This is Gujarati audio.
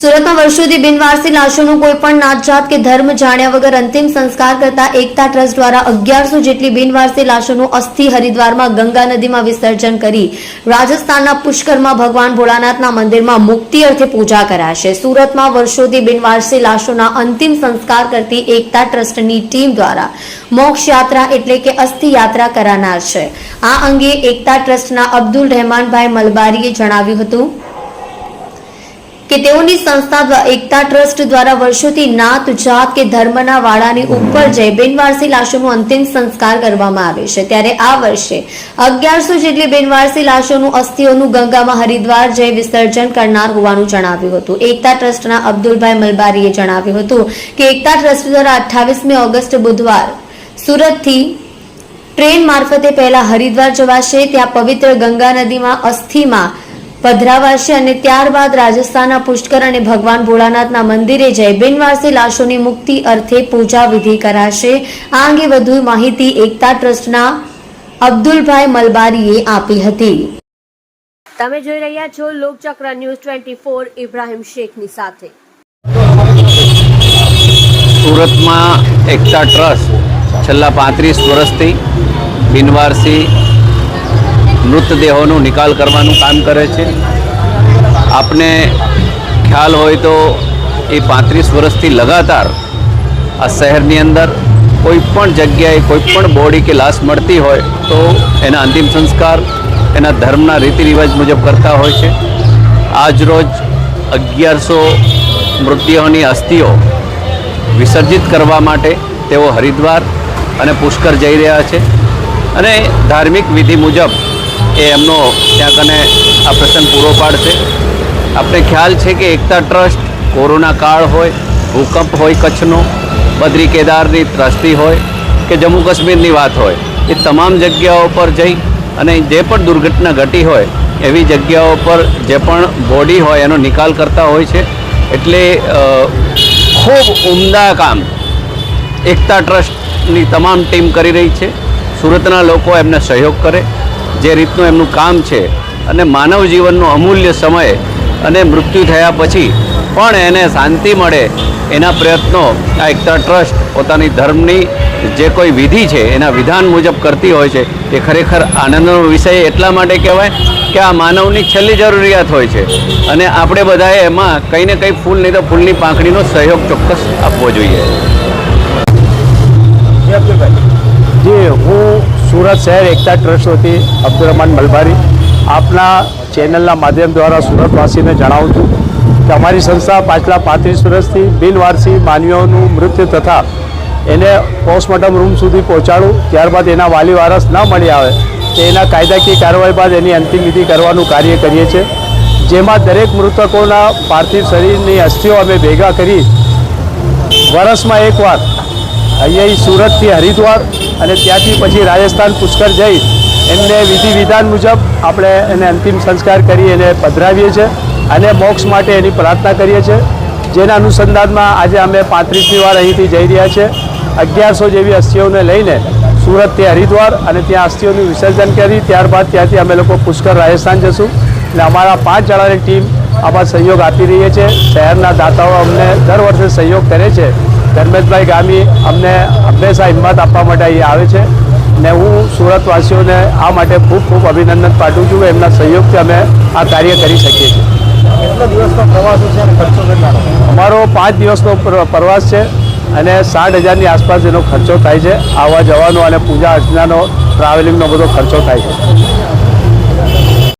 સુરતમાં વર્ષોથી બિનવારસી લાશોનું કોઈપણ નાતજાત કે ધર્મ જાણ્યા વગર અંતિમ સંસ્કાર કરતા એકતા ટ્રસ્ટ દ્વારા 1100 જેટલી બિનવારસી લાશોનું અસ્થિ હરિદ્વારમાં ગંગા નદીમાં વિસર્જન કરી રાજસ્થાનના પુષ્કરમાં ભગવાન ભોળાનાથના મંદિરમાં મુક્તિ અર્થે પૂજા કરાશે। સુરતમાં વર્ષોથી બિનવારસી લાશોના અંતિમ સંસ્કાર કરતી એકતા ટ્રસ્ટની ટીમ દ્વારા મોક્ષ યાત્રા એટલે કે અસ્થિ યાત્રા કરાનાર છે। આ અંગે એકતા ટ્રસ્ટના અબ્દુલ રહેમાનભાઈ મલબારીએ જણાવ્યું હતું કે તેઓની સંસ્થા એકતા ટ્રસ્ટ દ્વારા વર્ષોથી નાત જાત કે ધર્મના વાડાની ઉપર જઈ બિનવારસી લાશોનું અંતિમ સંસ્કાર કરવામાં આવે છે। ત્યારે આ વર્ષે 1100 જેટલી બિનવારસી લાશોનું અસ્થિઓનું ગંગામાં હરિદ્વાર જઈ વિસર્જન કરનાર હોવાનું જણાવ્યું હતું। એકતા ટ્રસ્ટના અબ્દુલભાઈ મલબારીએ જણાવ્યું હતું કે એકતા ટ્રસ્ટ દ્વારા 28મી ઓગસ્ટ બુધવાર સુરતથી ટ્રેન મારફતે પહેલા હરિદ્વાર જવાશે, ત્યાં પવિત્ર ગંગા નદીમાં અસ્થિમાં પધરાવાશે અને ત્યારબાદ રાજસ્થાનના પુષ્કર અને ભગવાન ભોળાનાથના મંદિરે જઈ બિનવારસી લાશોની મુક્તિ અર્થે પૂજા વિધિ કરાશે। આ અંગે વધુ માહિતી એકતા ટ્રસ્ટના અબ્દુલભાઈ મલબારીએ આપી હતી। તમે જોઈ રહ્યા છો લોકચક્ર ન્યૂઝ 24 ઇબ્રાહિમ શેખની સાથે। સુરતમાં એકતા ટ્રસ્ટ છેલ્લા 35 વર્ષથી બિનવારસી મૃતદેહોનો નિકાલ કરવાનું કામ કરે છે। આપને ખ્યાલ હોય તો એ 35 વર્ષથી લગાતાર આ શહેરની અંદર કોઈ પણ જગ્યાએ કોઈ પણ બોડી કે લાશ મળતી હોય તો એના અંતિમ સંસ્કાર એના ધર્મના રીતિ રિવાજ મુજબ કરતા હોય છે। આજ રોજ 1100 મૃતદેહોની અસ્થિઓ વિસર્જિત કરવા માટે તેઓ હરિદ્વાર અને પુષ્કર જઈ રહ્યા છે અને ધાર્મિક વિધિ મુજબ એ એમનો ત્યાં કને આ પ્રસંગ પૂરો પાડશે। આપણે ખ્યાલ છે કે એકતા ટ્રસ્ટ કોરોના કાળ હોય, ભૂકંપ હોય કચ્છનો, બદ્રી કેદારની ત્રાસદી હોય કે જમ્મુ કાશ્મીરની વાત હોય, એ તમામ જગ્યાઓ પર જઈ અને જે પણ દુર્ઘટના ઘટી હોય એવી જગ્યાઓ પર જે પણ બોડી હોય એનો નિકાલ કરતા હોય છે। એટલે ખૂબ ઉમદા કામ એકતા ટ્રસ્ટની તમામ ટીમ કરી રહી છે। સુરતના લોકો એમને સહયોગ કરે, જે રીતનું એમનું કામ છે અને માનવ જીવનનો અમૂલ્ય સમય અને મૃત્યુ થયા પછી પણ એને શાંતિ મળે એના પ્રયત્નો આ એકતા ટ્રસ્ટ પોતાની ધર્મની જે કોઈ વિધિ છે એના વિધાન મુજબ કરતી હોય છે। એ ખરેખર આનંદનો વિષય એટલા માટે કહેવાય કે આ માનવની છેલ્લી જરૂરિયાત હોય છે અને આપણે બધાએ એમાં કંઈ ને કંઈ ફૂલ નહીં તો ફૂલની પાંખડીનો સહયોગ ચોક્કસ આપવો જોઈએ। જી, હું સુરત શહેર એકતા ટ્રસ્ટ વતી અબ્દુલ રહેમાન મલબારી આપના ચેનલના માધ્યમ દ્વારા સુરતવાસીને જણાવું છું કે અમારી સંસ્થા પાછલા 35 વર્ષથી બિનવારસી માનવીઓનું મૃત્યુ તથા એને પોસ્ટમોર્ટમ રૂમ સુધી પહોંચાડું, ત્યારબાદ એના વાલી વારસ ન મળી આવે તો એના કાયદાકીય કાર્યવાહી બાદ એની અંતિમ વિધિ કરવાનું કાર્ય કરીએ છીએ, જેમાં દરેક મૃતકોના પાર્થિવ શરીરની અસ્થિઓ અમે ભેગા કરી વર્ષમાં એકવાર અહીંયા સુરતથી હરિદ્વાર અને ત્યાંથી પછી રાજસ્થાન પુષ્કર જઈ એમને વિધિ વિધાન મુજબ આપણે એને અંતિમ સંસ્કાર કરી એને પધરાવીએ છીએ અને મોક્ષ માટે એની પ્રાર્થના કરીએ છીએ। જેના અનુસંધાનમાં આજે અમે 35મી વાર અહીંથી જઈ રહ્યા છીએ। 1100 જેવી અસ્થિઓને લઈને સુરતથી હરિદ્વાર અને ત્યાં અસ્થિઓનું વિસર્જન કરી ત્યારબાદ ત્યાંથી અમે લોકો પુષ્કર રાજસ્થાન જશું। એટલે અમારા 5 જણાની ટીમ આમાં સહયોગ આપી રહી છે। શહેરના દાતાઓ અમને દર વર્ષે સહયોગ કરે છે। ધર્મેશભાઈ ગામી અમને હંમેશા હિંમત આપવા માટે અહીં આવે છે ને હું સુરતવાસીઓને આ માટે ખૂબ ખૂબ અભિનંદન પાઠવું છું કે એમના સહયોગથી અમે આ કાર્ય કરી શકીએ છીએ। કેટલા દિવસનો પ્રવાસ છે અને ખર્ચો કેટલાનો? અમારો 5 દિવસનો પ્રવાસ છે અને 60,000ની આસપાસ એનો ખર્ચો થાય છે। આવવા જવાનો અને પૂજા અર્ચનાનો ટ્રાવેલિંગનો બધો ખર્ચો થાય છે।